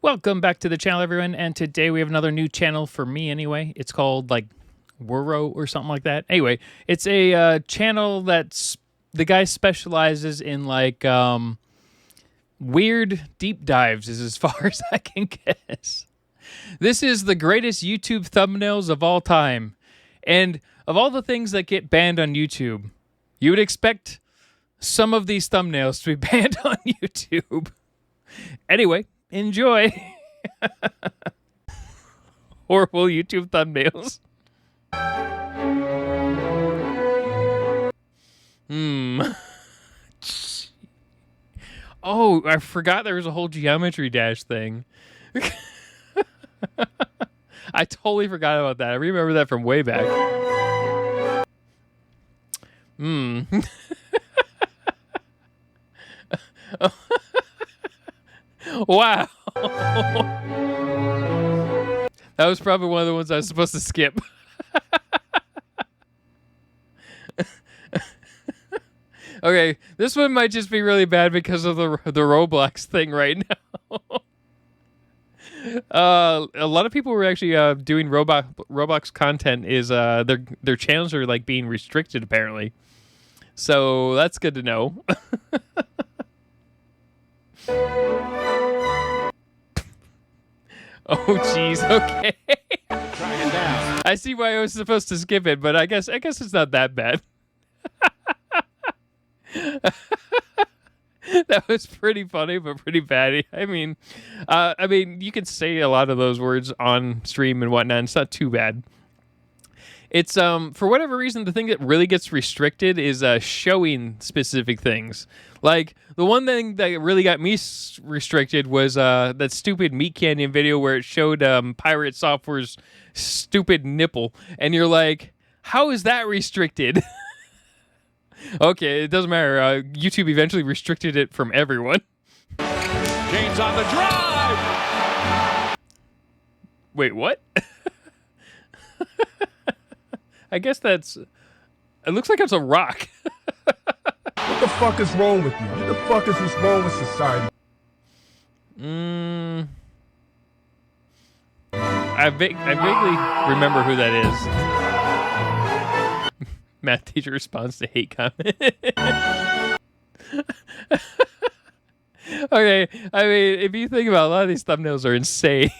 Welcome back to the channel, everyone, and today we have another new channel for me anyway. It's called, like, Whirow or something like that. Anyway, it's a channel that's... the guy specializes in, like, weird deep dives is as far as I can guess. This is the greatest YouTube thumbnails of all time. And of all the things that get banned on YouTube, you would expect some of these thumbnails to be banned on YouTube. Anyway, enjoy. Horrible YouTube thumbnails. Oh, I forgot there was a whole Geometry Dash thing. I totally forgot about that. I remember that from way back. Wow. That was probably one of the ones I was supposed to skip. Okay, this one might just be really bad because of the Roblox thing right now. A lot of people were actually doing Roblox content. Is their channels are like being restricted apparently, so that's good to know. Oh jeez, okay. Try it down. I see why I was supposed to skip it, but I guess it's not that bad. That was pretty funny, but pretty bad. I mean, you could say a lot of those words on stream and whatnot. And it's not too bad. It's for whatever reason, the thing that really gets restricted is showing specific things. Like the one thing that really got me restricted was that stupid Meat Canyon video where it showed Pirate Software's stupid nipple, and you're like, how is that restricted? Okay, it doesn't matter. YouTube eventually restricted it from everyone. James on the drive. Wait, what? I guess that's... it looks like it's a rock. What the fuck is wrong with you? What the fuck is wrong with society? I vaguely remember who that is. Math teacher responds to hate comment. Okay, I mean, if you think about it, a lot of these thumbnails are insane.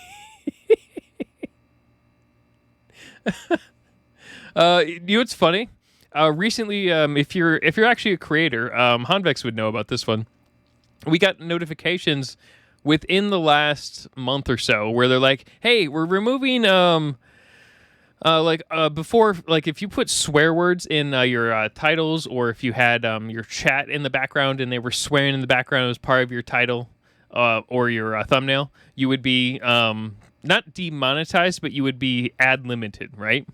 You know what's funny? Recently, if you're actually a creator, Hanvex would know about this one. We got notifications within the last month or so where they're like, "Hey, we're removing before, like if you put swear words in your titles, or if you had your chat in the background and they were swearing in the background as part of your title or your thumbnail, you would be not demonetized, but you would be ad limited, right?"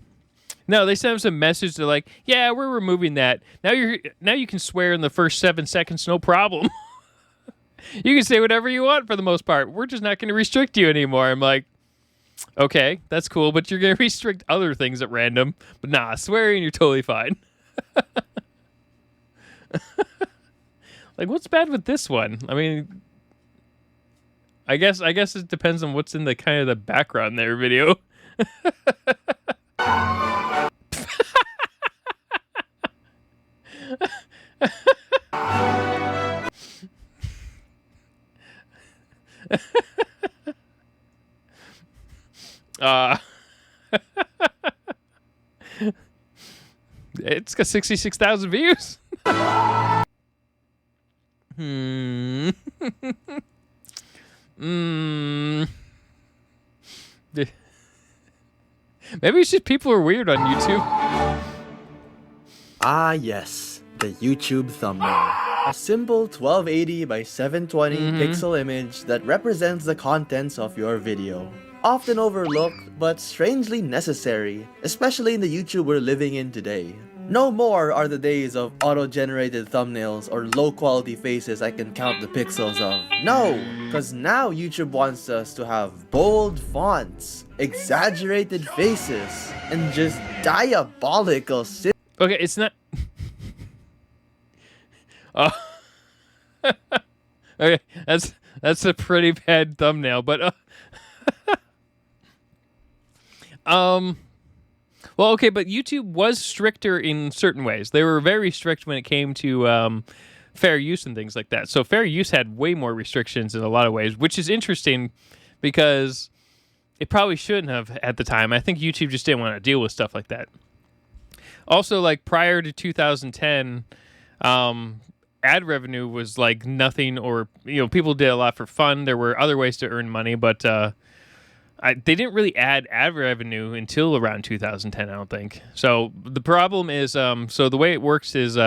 No, they sent us a message. They're like, "Yeah, we're removing that. Now you can swear in the first 7 seconds, no problem. You can say whatever you want for the most part. We're just not going to restrict you anymore." I'm like, okay, that's cool, but you're going to restrict other things at random. But nah, swearing, you're totally fine. Like, what's bad with this one? I mean, I guess it depends on what's in the kind of the background there video. It's got 66,000 views. Maybe it's just people are weird on YouTube. Ah yes, the YouTube thumbnail. A simple 1280 by 720 pixel image that represents the contents of your video. Often overlooked, but strangely necessary, especially in the YouTube we're living in today. No more are the days of auto-generated thumbnails or low-quality faces I can count the pixels of. No, because now YouTube wants us to have bold fonts, exaggerated faces, and just diabolical Okay, it's not... Okay, That's a pretty bad thumbnail, but well, okay, but YouTube was stricter in certain ways. They were very strict when it came to fair use and things like that. So fair use had way more restrictions in a lot of ways, which is interesting because it probably shouldn't have at the time. I think YouTube just didn't want to deal with stuff like that. Also, like prior to 2010, ad revenue was like nothing, or people did a lot for fun. There were other ways to earn money, but they didn't really add ad revenue until around 2010, I don't think. So the problem is, so the way it works is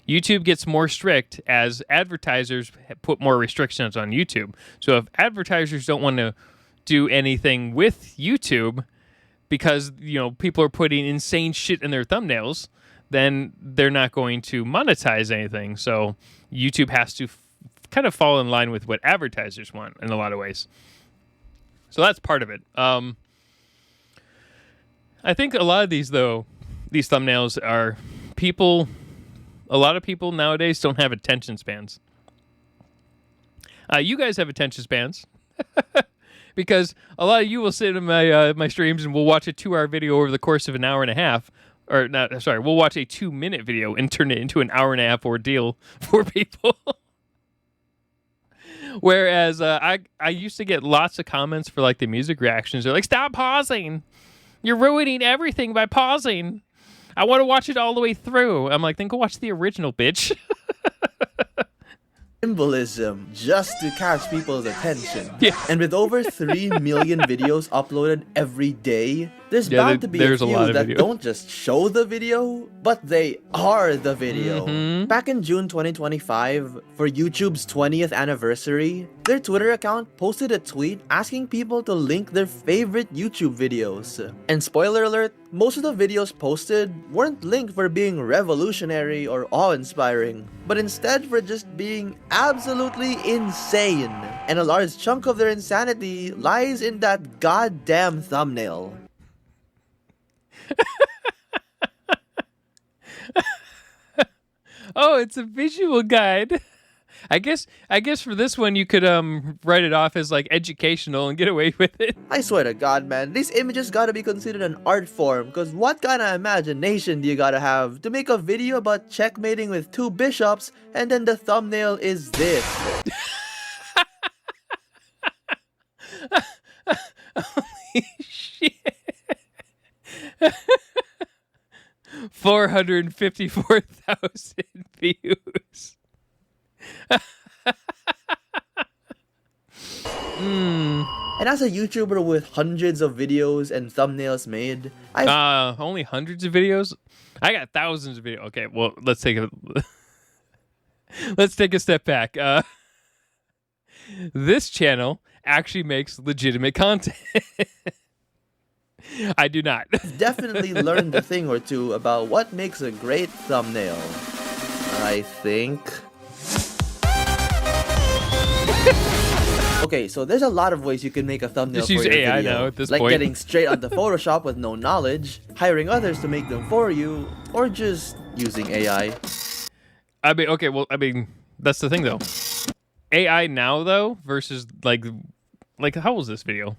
YouTube gets more strict as advertisers put more restrictions on YouTube. So if advertisers don't want to do anything with YouTube because people are putting insane shit in their thumbnails, then they're not going to monetize anything. So YouTube has to kind of fall in line with what advertisers want in a lot of ways. So that's part of it. I think a lot of these thumbnails are a lot of people nowadays don't have attention spans. You guys have attention spans. Because a lot of you will sit in my streams and we'll watch a 2-hour video over the course of an hour and a half. Or not, sorry, we'll watch a 2-minute video and turn it into an hour and a half ordeal for people. Whereas I used to get lots of comments for like the music reactions. They're like, stop pausing. You're ruining everything by pausing. I want to watch it all the way through. I'm like, then go watch the original, bitch. Symbolism just to catch people's attention. Yeah. And with over 3 million videos uploaded every day, there's bound to be a few that don't just show the video, but they are the video. Back in June 2025, for YouTube's 20th anniversary, their Twitter account posted a tweet asking people to link their favorite YouTube videos. And spoiler alert, most of the videos posted weren't linked for being revolutionary or awe-inspiring, but instead for just being absolutely insane. And a large chunk of their insanity lies in that goddamn thumbnail. Oh, it's a visual guide. I guess for this one you could write it off as like educational and get away with it. I swear to God, man, these images gotta be considered an art form, cause what kind of imagination do you gotta have to make a video about checkmating with 2 bishops and then the thumbnail is this? Holy shit. 454,000 views. And as a YouTuber with hundreds of videos and thumbnails made, only hundreds of videos? I got thousands of videos. Okay, well, let's take a step back. This channel actually makes legitimate content. I do not. definitely learned a thing or two about what makes a great thumbnail. I think. Okay, so there's a lot of ways you can make a thumbnail Just for use your AI video. now at this like point. getting straight onto Photoshop with no knowledge, hiring others to make them for you, or just using AI. I mean, that's the thing though. AI now though versus like how was this video?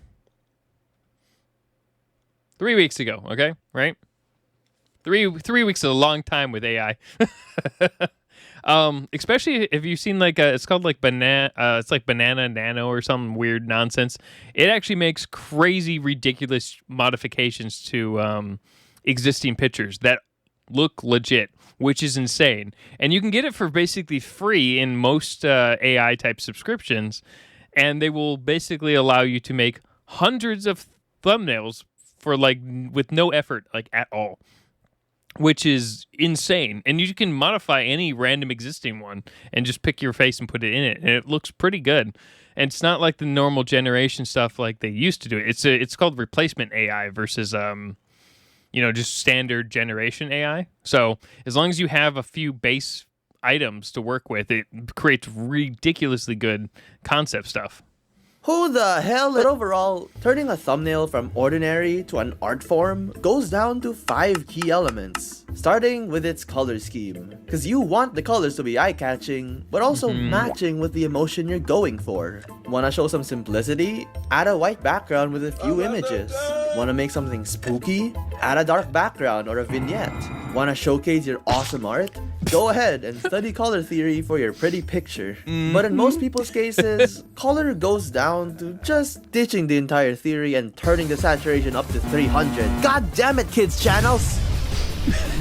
3 weeks ago, okay, right? 3 weeks is a long time with AI. Especially if you've seen like it's called like it's like Banana Nano or some weird nonsense. It actually makes crazy, ridiculous modifications to existing pictures that look legit, which is insane. And you can get it for basically free in most AI type subscriptions, and they will basically allow you to make hundreds of thumbnails for like with no effort like at all, which is insane. And you can modify any random existing one and just pick your face and put it in it, and it looks pretty good. And it's not like the normal generation stuff like they used to do it. It's called replacement AI versus just standard generation AI. So as long as you have a few base items to work with, it creates ridiculously good concept stuff. Who the hell? But overall, turning a thumbnail from ordinary to an art form goes down to 5 key elements, starting with its color scheme. Cause you want the colors to be eye-catching, but also matching with the emotion you're going for. Wanna show some simplicity? Add a white background with a few images. Wanna make something spooky? Add a dark background or a vignette. Wanna showcase your awesome art? Go ahead and study color theory for your pretty picture. But in most people's cases, color goes down to just ditching the entire theory and turning the saturation up to 300. God damn it, kids channels!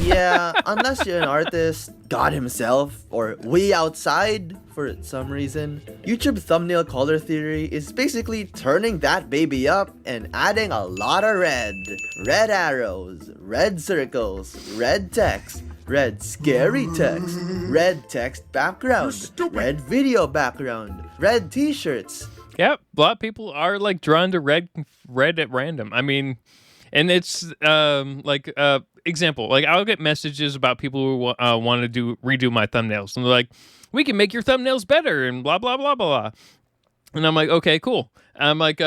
Yeah, unless you're an artist, God himself, or way outside for some reason, YouTube thumbnail color theory is basically turning that baby up and adding a lot of red. Red arrows, red circles, red text, red scary text, red text background, red video background, red t-shirts. Yep, a lot of people are like drawn to red at random. I mean, and it's example, like I'll get messages about people who want to redo my thumbnails, and they're like, "We can make your thumbnails better," and blah blah blah blah. And I'm like, okay, cool. I'm like,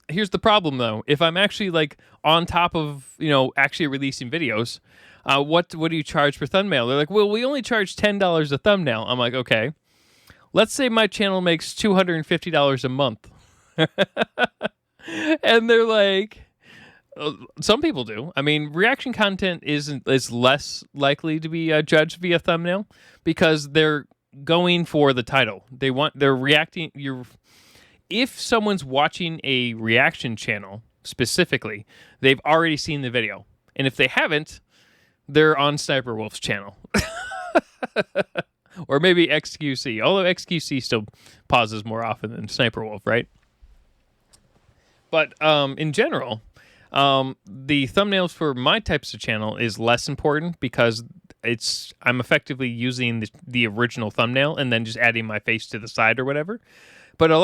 here's the problem though. If I'm actually like on top of actually releasing videos, what do you charge per thumbnail? They're like, well, we only charge $10 a thumbnail. I'm like, okay. Let's say my channel makes $250 a month. And they're like, some people do. I mean, reaction content is less likely to be judged via thumbnail because they're going for the title. They're reacting. If someone's watching a reaction channel specifically, they've already seen the video. And if they haven't, they're on Sniper Wolf's channel. Or maybe XQC. Although XQC still pauses more often than Sniper Wolf, right? But in general, the thumbnails for my types of channel is less important because I'm effectively using the original thumbnail and then just adding my face to the side or whatever. But I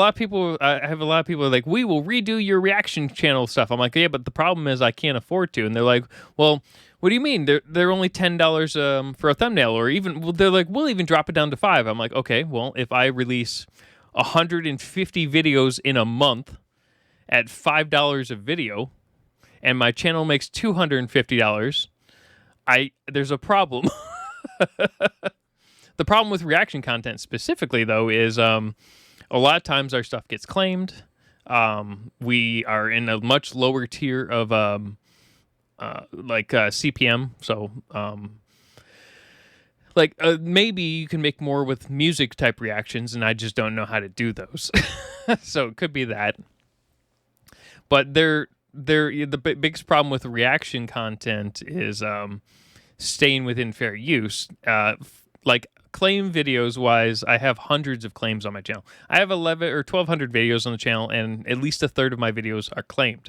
have a lot of people like, we will redo your reaction channel stuff. I'm like, yeah, but the problem is I can't afford to. And they're like, well, what do you mean? They're only $10 for a thumbnail, or even they're like, we'll even drop it down to $5. I'm like, okay, well, if I release 150 videos in a month at $5 a video, and my channel makes $250, there's a problem. The problem with reaction content specifically, though, is a lot of times our stuff gets claimed. We are in a much lower tier of CPM. So maybe you can make more with music type reactions, and I just don't know how to do those. So it could be that. But the biggest problem with reaction content is staying within fair use. Like claim videos wise, I have hundreds of claims on my channel. I have 11 or 1,200 videos on the channel, and at least a third of my videos are claimed,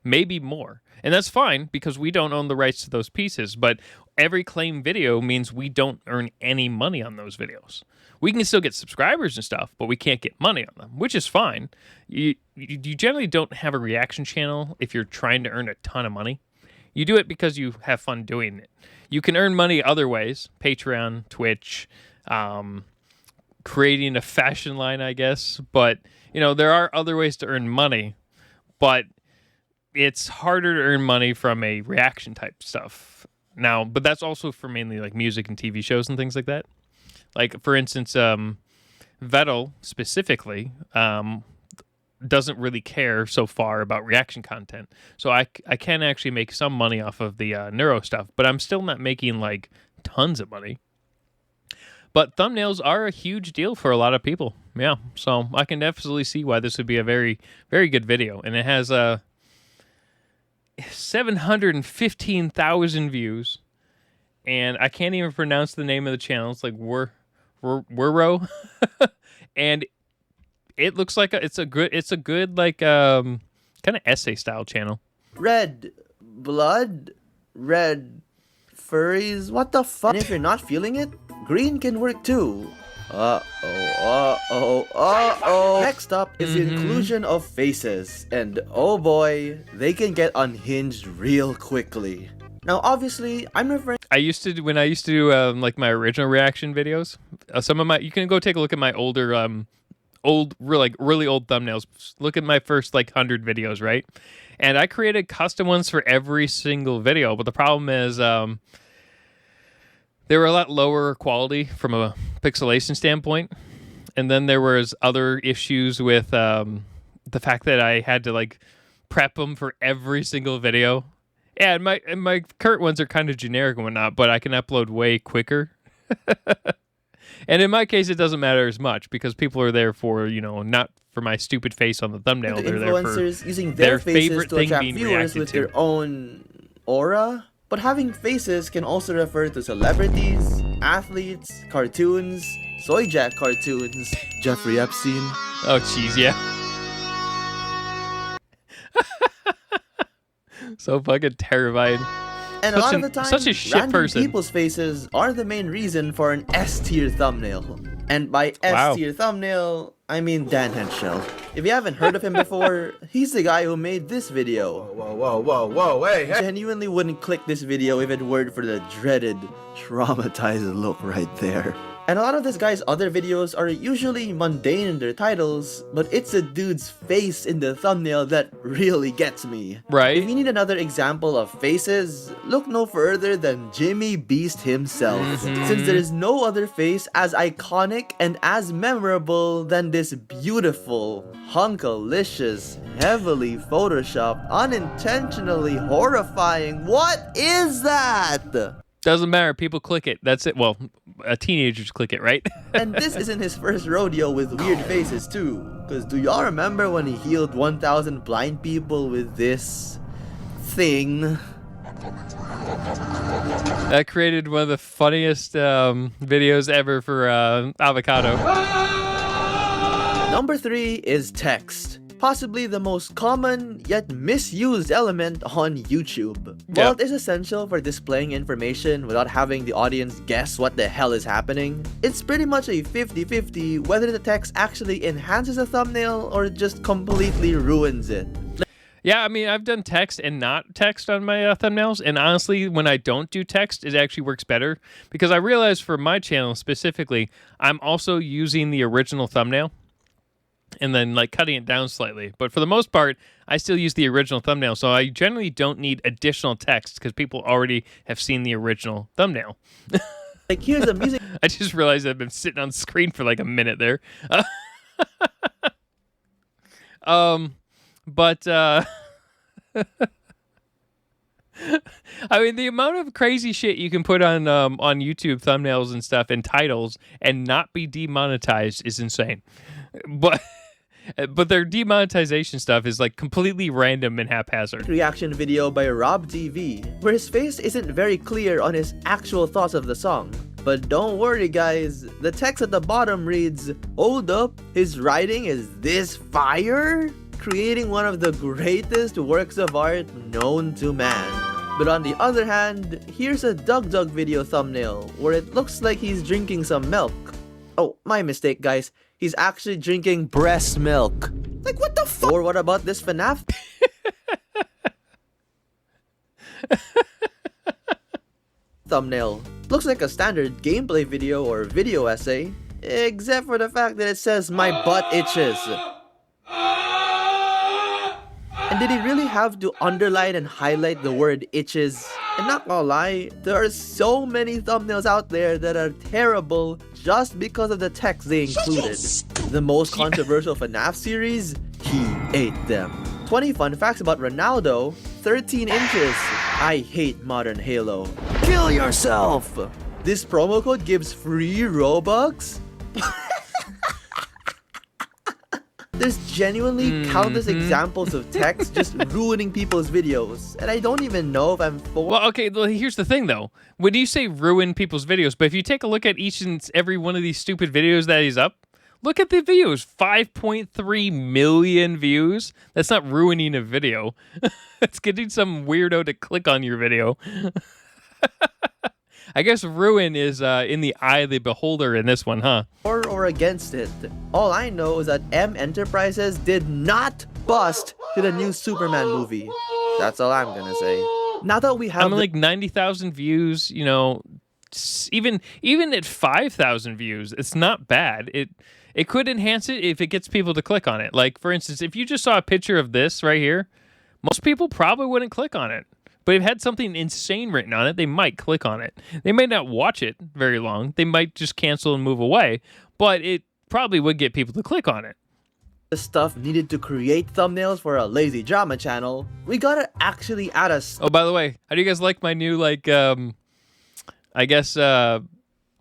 maybe more. And that's fine because we don't own the rights to those pieces. But every claim video means we don't earn any money on those videos. We can still get subscribers and stuff, but we can't get money on them, which is fine. You generally don't have a reaction channel if you're trying to earn a ton of money. You do it because you have fun doing it. You can earn money other ways: Patreon, Twitch, creating a fashion line, I guess. But there are other ways to earn money, but it's harder to earn money from a reaction type stuff now. But that's also for mainly like music and TV shows and things like that. Like, for instance, Vettel specifically doesn't really care so far about reaction content. So I can actually make some money off of the neuro stuff, but I'm still not making like tons of money. But thumbnails are a huge deal for a lot of people. Yeah, so I can definitely see why this would be a very, very good video. And it has 715,000 views. And I can't even pronounce the name of the channel. It's like Whirow. And it looks like it's a good like kind of essay style channel. Red blood, red furries, what the fuck? And if you're not feeling it, green can work too. Next up is the inclusion of faces, and oh boy, they can get unhinged real quickly. Now, obviously, I'm referring. When I used to do like my original reaction videos. You can go take a look at my older really old thumbnails. Look at my first like 100 videos, right? And I created custom ones for every single video. But the problem is they were a lot lower quality from a pixelation standpoint. And then there was other issues with the fact that I had to like prep them for every single video. Yeah, and my current ones are kind of generic and whatnot, but I can upload way quicker. And in my case, it doesn't matter as much because people are there for, not for my stupid face on the thumbnail. The They're there for influencers using their faces favorite to thing attract being viewers reacted with to. their own aura. But having faces can also refer to celebrities, athletes, cartoons, Soy Jack cartoons, Jeffrey Epstein. Oh, jeez, yeah. So fucking terrifying. And a lot of the time, such a shit random person. people's faces are the main reason for an S-tier thumbnail. And by Wow. S-tier thumbnail, I mean Dan Henschel. If you haven't heard of him before, he's the guy who made this video. Whoa, hey. Genuinely wouldn't click this video if it weren't for the dreaded, traumatized look right there. And a lot of this guy's other videos are usually mundane in their titles, but it's a dude's face in the thumbnail that really gets me. Right. If you need another example of faces, look no further than Jimmy Beast himself. Since there is no other face as iconic and as memorable than this beautiful, hunkalicious, heavily photoshopped, unintentionally horrifying. What is that? Doesn't matter. People click it. That's it. Well, teenagers click it, right? And this isn't his first rodeo with weird faces too. Cause do y'all remember when he healed 1,000 blind people with this thing? That created one of the funniest videos ever for Avocado. Number 3 is text. Possibly the most common yet misused element on YouTube. While it is essential for displaying information without having the audience guess what the hell is happening, it's pretty much a 50-50 whether the text actually enhances a thumbnail or just completely ruins it. Yeah, I mean, I've done text and not text on my thumbnails, and honestly, when I don't do text, it actually works better because I realize for my channel specifically, I'm also using the original thumbnail and then like cutting it down slightly. But for the most part, I still use the original thumbnail, so I generally don't need additional text because people already have seen the original thumbnail. Like here's a music I just realized I've been sitting on screen for like a minute there. But I mean, the amount of crazy shit you can put on YouTube thumbnails and stuff and titles and not be demonetized is insane. But their demonetization stuff is like completely random and haphazard. reaction video by Rob TV, where his face isn't very clear on his actual thoughts of the song. But don't worry guys, the text at the bottom reads, "Hold up, his writing is this fire?" Creating one of the greatest works of art known to man. But on the other hand, here's a Dug Dug video thumbnail where it looks like he's drinking some milk. Oh, my mistake guys, he's actually drinking breast milk. Like what the fuck? Or what about this FNAF thumbnail? Looks like a standard gameplay video or video essay, except for the fact that it says "my butt itches." And did he really have to underline and highlight the word itches? And not gonna lie, there are so many thumbnails out there that are terrible just because of the text they included. The most controversial FNAF series? He ate them. 20 fun facts about Ronaldo, 13 inches. I hate modern Halo. Kill yourself! This promo code gives free Robux? There's genuinely countless examples of text just ruining people's videos, and I don't even know if I'm for. Well, okay, well, here's the thing though. When you say ruin people's videos, but if you take a look at each and every one of these stupid videos that he's up, look at the views. 5.3 million views. That's not ruining a video. It's getting some weirdo to click on your video. I guess ruin is in the eye of the beholder in this one, huh? Or against it. All I know is that M Enterprises did not bust to the new Superman movie. That's all I'm gonna say. Now that we have I'm like 90,000 views, you know, even at 5,000 views, it's not bad. it could enhance it if it gets people to click on it. Like, for instance, if you just saw a picture of this right here, most people probably wouldn't click on it. But if it had something insane written on it, they might click on it. They may not watch it very long. They might just cancel and move away. But it probably would get people to click on it. The stuff needed to create thumbnails for a lazy drama channel, we gotta actually add a Oh, by the way, how do you guys like my new, like, I guess,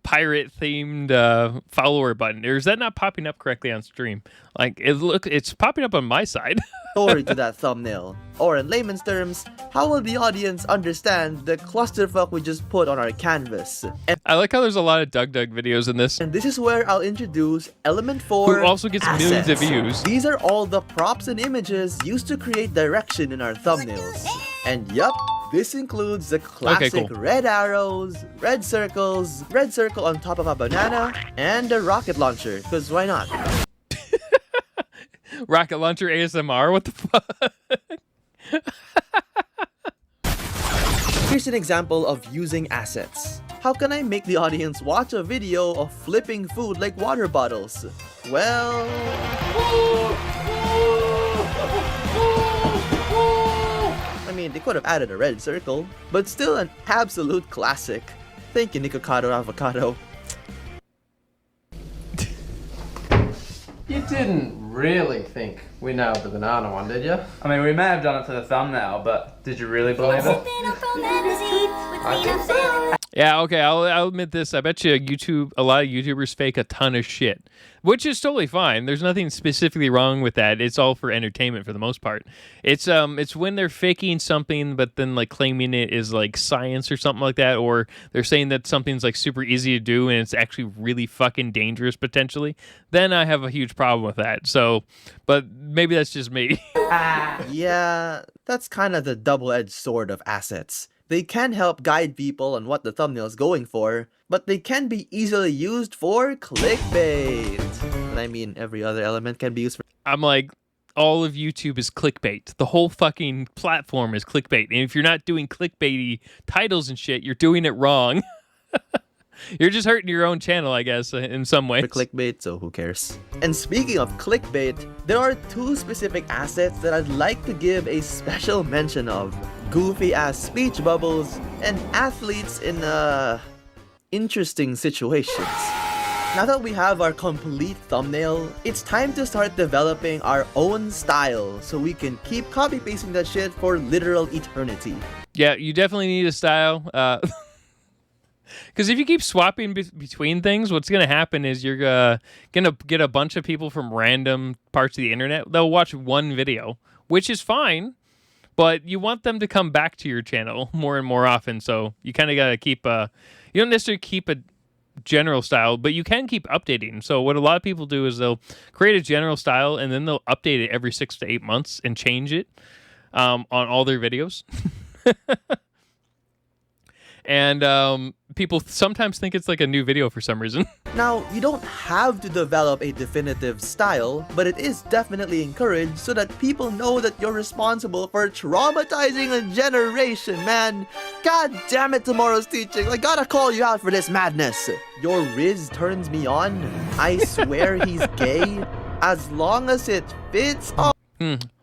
pirate-themed follower button? Or is that not popping up correctly on stream? Like, it's popping up on my side. story to that thumbnail. Or in layman's terms, how will the audience understand the clusterfuck we just put on our canvas? I like how there's a lot of Doug videos in this. And this is where I'll introduce Element 4 Who also gets millions of views. These are all the props and images used to create direction in our thumbnails. And yup, this includes the classic red arrows, red circles, red circle on top of a banana, and a rocket launcher, because why not? Rocket launcher ASMR? What the fuck? Here's an example of using assets. How can I make the audience watch a video of flipping food like water bottles? Well... I mean, they could have added a red circle, but still an absolute classic. Thank you, Nikocado Avocado. You didn't really think we nailed the banana one, did you? I mean, we may have done it for the thumbnail, but did you really believe it? I think so. Yeah, okay, I'll admit this. I bet you a lot of YouTubers fake a ton of shit, which is totally fine. There's nothing specifically wrong with that. It's all for entertainment for the most part. It's when they're faking something, but then like claiming it is like science or something like that, or they're saying that something's like super easy to do and it's actually really fucking dangerous potentially. Then I have a huge problem with that. So, but maybe that's just me. Yeah, that's kind of the double-edged sword of assets. They can help guide people on what the thumbnail's going for, but they can be easily used for clickbait. And I mean, every other element can be used for... I'm like, all of YouTube is clickbait. The whole fucking platform is clickbait. And if you're not doing clickbaity titles and shit, you're doing it wrong. You're just hurting your own channel, I guess, in some ways. For clickbait, so who cares? And speaking of clickbait, there are two specific assets that I'd like to give a special mention of. Goofy-ass speech bubbles and athletes in, interesting situations. Now that we have our complete thumbnail, it's time to start developing our own style so we can keep copy-pasting that shit for literal eternity. Yeah, you definitely need a style. Because if you keep swapping between things, what's going to happen is you're going to get a bunch of people from random parts of the internet. They'll watch one video, which is fine, but you want them to come back to your channel more and more often. So you kind of got to keep you don't necessarily keep a general style, but you can keep updating. So what a lot of people do is they'll create a general style and then they'll update it every 6 to 8 months and change it on all their videos. And people sometimes think it's like a new video for some reason. Now, you don't have to develop a definitive style, but it is definitely encouraged so that people know that you're responsible for traumatizing a generation, man. God damn it, tomorrow's teaching. I gotta call you out for this madness. Your Riz turns me on. I swear he's gay. As long as it fits. Oh,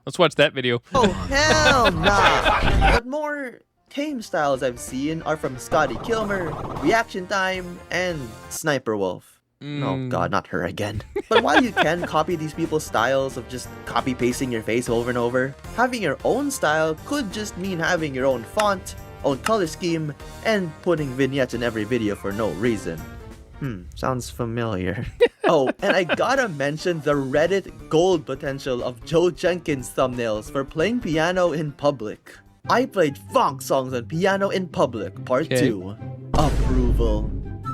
Let's watch that video. oh hell nah. But more tame styles I've seen are from Scotty Kilmer, Reaction Time, and Sniper Wolf. Oh god, not her again. But while you can copy these people's styles of just copy-pasting your face over and over, having your own style could just mean having your own font, own color scheme, and putting vignettes in every video for no reason. Sounds familiar. Oh, and I gotta mention the Reddit gold potential of Joe Jenkins' thumbnails for playing piano in public. I played funk songs on piano in public, part 2. Approval.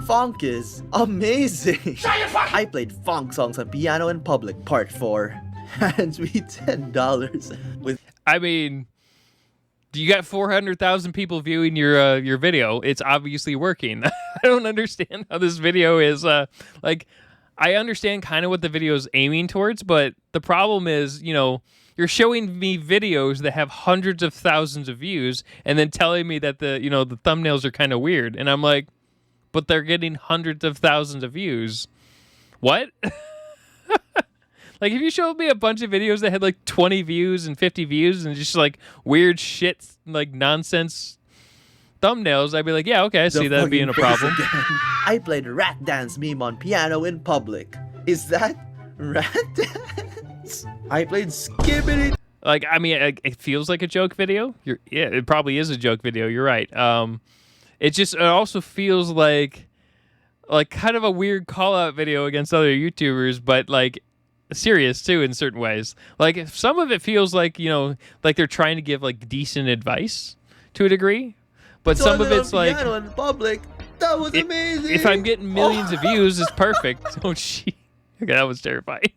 Funk is amazing. I played funk songs on piano in public, part 4. Hands me $10 with... I mean, you got 400,000 people viewing your video. It's obviously working. I don't understand how this video is like. I understand kind of what the video is aiming towards, but the problem is, you're showing me videos that have hundreds of thousands of views and then telling me that the thumbnails are kind of weird. And I'm like, but they're getting hundreds of thousands of views. What? Like if you showed me a bunch of videos that had like 20 views and 50 views and just like weird shit, like nonsense thumbnails, I'd be like, yeah, okay, I see that being a problem. I played rat dance meme on piano in public. Is that rat dance? I played skibbity. Like, I mean, it feels like a joke video. Yeah, it probably is a joke video. You're right. It also feels like kind of a weird call out video against other YouTubers, but like serious too in certain ways. Like some of it feels like, you know, like they're trying to give like decent advice to a degree, but some of it's like piano in public. That was amazing. If I'm getting millions of views, it's perfect. Oh shit. Okay, that was terrifying.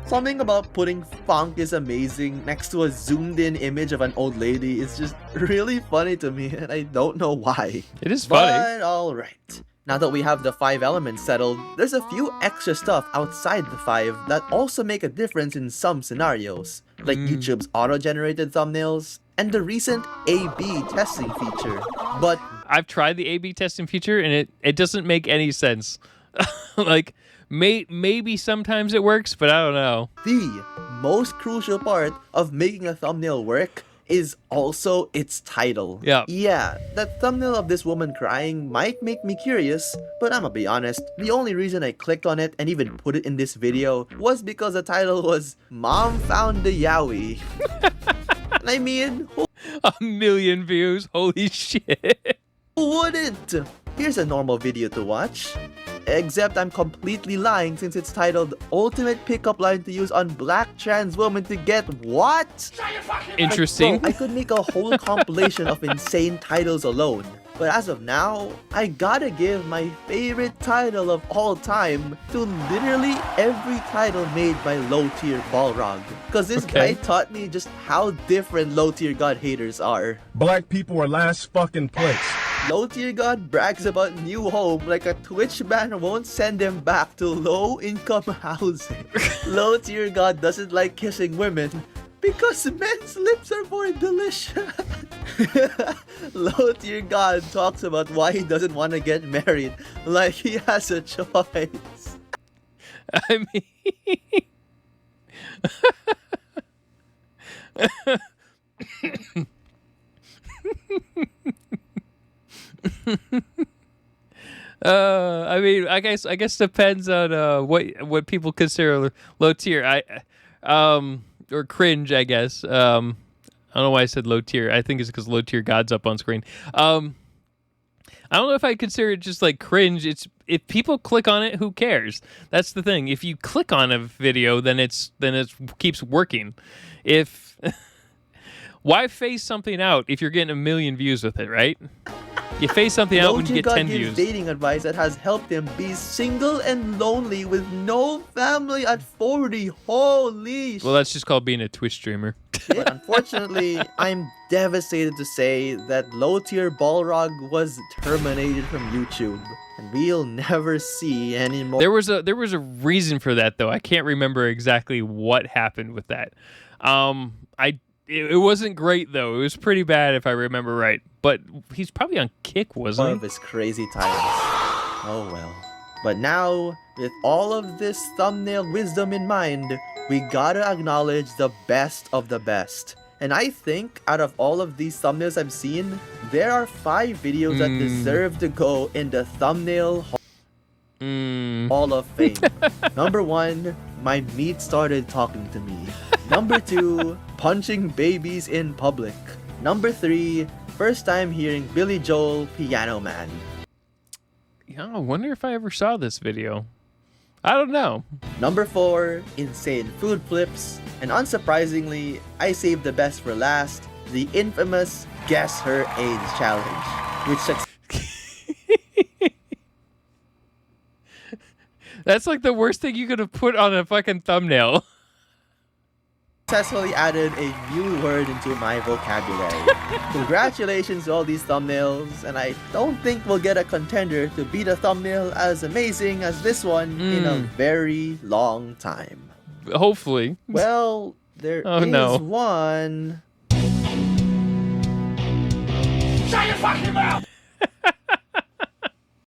Something about putting funk is amazing next to a zoomed in image of an old lady is just really funny to me, and I don't know why. It is funny. But alright. Now that we have the 5 elements settled, there's a few extra stuff outside the 5 that also make a difference in some scenarios, like YouTube's auto-generated thumbnails and the recent A/B testing feature. But I've tried the A/B testing feature and it doesn't make any sense. Like maybe sometimes it works, but I don't know. the most crucial part of making a thumbnail work is also its title. Yeah, that thumbnail of this woman crying might make me curious, but I'ma be honest, the only reason I clicked on it and even put it in this video was because the title was Mom Found the Yowie. I mean, who 1 million views, holy shit. wouldn't? Here's a normal video to watch. Except I'm completely lying since it's titled Ultimate Pickup Line to Use on Black Trans Women to Get What? Interesting. Like, bro, I could make a whole compilation of insane titles alone. But as of now, I gotta give my favorite title of all time to literally every title made by low tier Balrog. Cause this guy taught me just how different low tier god haters are. Black people are last fucking place. Low tier god brags about new home like a Twitch banner won't send him back to low income housing. Low tier god doesn't like kissing women because men's lips are more delicious. Low tier god talks about why he doesn't want to get married like he has a choice. I mean I guess depends on what people consider low tier. Or cringe, I guess. I don't know why I said low tier. I think it's because low tier god's up on screen. I don't know if I consider it just like cringe. It's if people click on it, who cares? That's the thing. If you click on a video, then it keeps working. If why phase something out if you're getting 1 million views with it, right? You phase something out when you get 10 views. Dating advice that has helped him be single and lonely with no family at 40. Holy shit. Well, that's just called being a Twitch streamer. But unfortunately, I'm devastated to say that low tier Balrog was terminated from YouTube. And we'll never see any more. There was a reason for that though. I can't remember exactly what happened with that. It wasn't great though. It was pretty bad if I remember right. But he's probably on Kick, wasn't One he? of his crazy titles. Oh well. But now, with all of this thumbnail wisdom in mind, we gotta acknowledge the best of the best. And I think out of all of these thumbnails I've seen, there are 5 videos that deserve to go in the thumbnail Hall of Fame. Number 1, my meat started talking to me. Number 2, punching babies in public. Number 3, first time hearing Billy Joel, Piano Man. Yeah, I wonder if I ever saw this video. I don't know. Number 4, insane food flips. And unsurprisingly, I saved the best for last, the infamous Guess Her Age Challenge, which That's like the worst thing you could have put on a fucking thumbnail. successfully added a new word into my vocabulary. Congratulations to all these thumbnails, and I don't think we'll get a contender to beat a thumbnail as amazing as this one in a very long time. Hopefully. Well, there is one. Shut your fucking mouth!